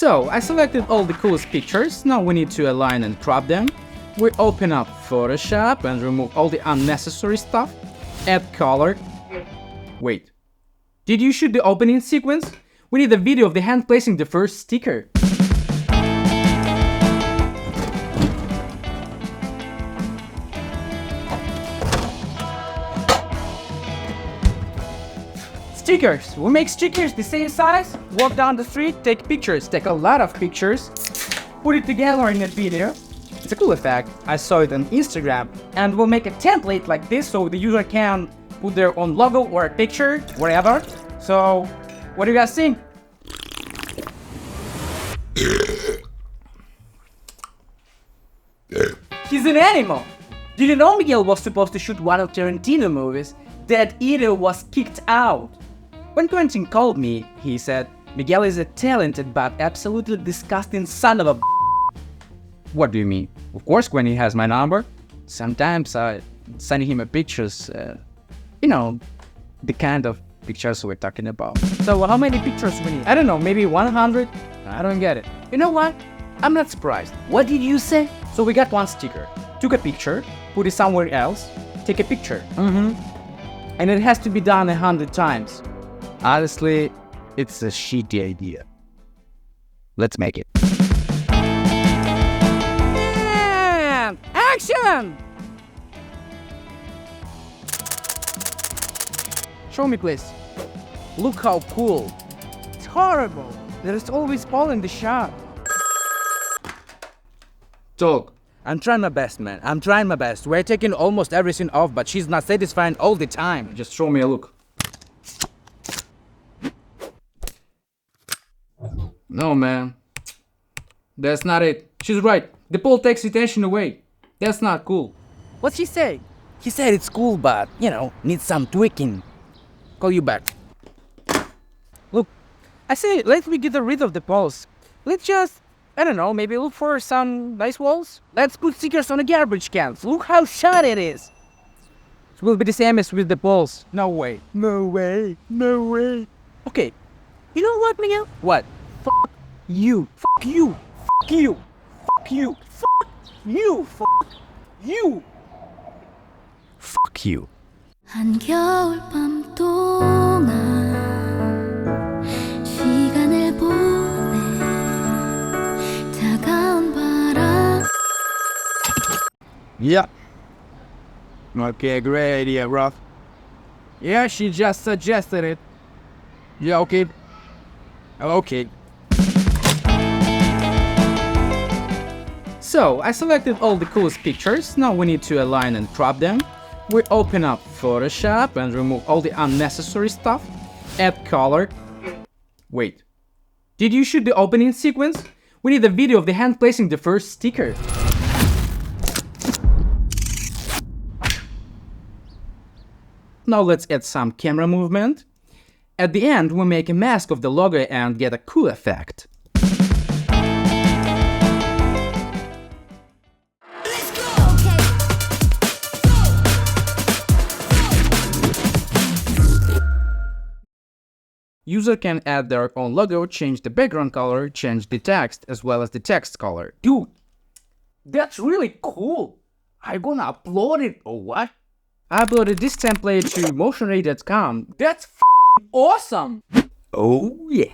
So, I selected all the coolest pictures, now we need to align and crop them. We open up Photoshop and remove all the unnecessary stuff. Add color. Wait, did you shoot the opening sequence? We need a video of the hand placing the first sticker. Stickers! We make stickers the same size, walk down the street, take pictures, take a lot of pictures, put it together in a video. It's a cool effect. I saw it on Instagram, and we'll make a template like this so the user can put their own logo or a picture, wherever. So, what do you guys think? He's an animal! Did you know Miguel was supposed to shoot one of Tarantino movies? That either was kicked out. When Quentin called me, he said, Miguel is a talented but absolutely disgusting son of a What do you mean? Of course Quentin has my number. Sometimes I send him a pictures, you know, the kind of pictures we're talking about. So how many pictures we need? I don't know, maybe 100? I don't get it. You know what? I'm not surprised. What did you say? So we got one sticker. Took a picture, put it somewhere else, take a picture. And it has to be done 100 times. Honestly, it's a shitty idea. Let's make it. And action! Show me, please. Look how cool. It's horrible. There is always Paul in the shot. Talk. I'm trying my best, man. I'm trying my best. We're taking almost everything off, but she's not satisfying all the time. Just show me a look. No, man. That's not it. She's right. The pole takes attention away. That's not cool. What's he say? He said it's cool, but, you know, needs some tweaking. Call you back. Look, I say, let me get rid of the poles. Let's just, I don't know, maybe look for some nice walls? Let's put stickers on the garbage cans. Look how shiny it is. It will be the same as with the poles. No way. No way. No way. Okay. You know what, Miguel? What? Fuck you. Fuck you. Fuck you. Fuck you. Fuck you. Fuck you. Fuck you. 한겨울밤 동안 시간을 보내 차가운 바람. Yeah. Okay, great idea, Ruff. Yeah, she just suggested it. Yeah, okay. Okay. So, I selected all the coolest pictures, now we need to align and crop them. We open up Photoshop and remove all the unnecessary stuff. Add color. Wait, did you shoot the opening sequence? We need a video of the hand placing the first sticker. Now let's add some camera movement. At the end, we make a mask of the logo and get a cool effect. User can add their own logo, change the background color, change the text, as well as the text color. Dude, that's really cool. I'm gonna upload it, or what? I uploaded this template to motionray.com. That's f***ing awesome. Oh yeah.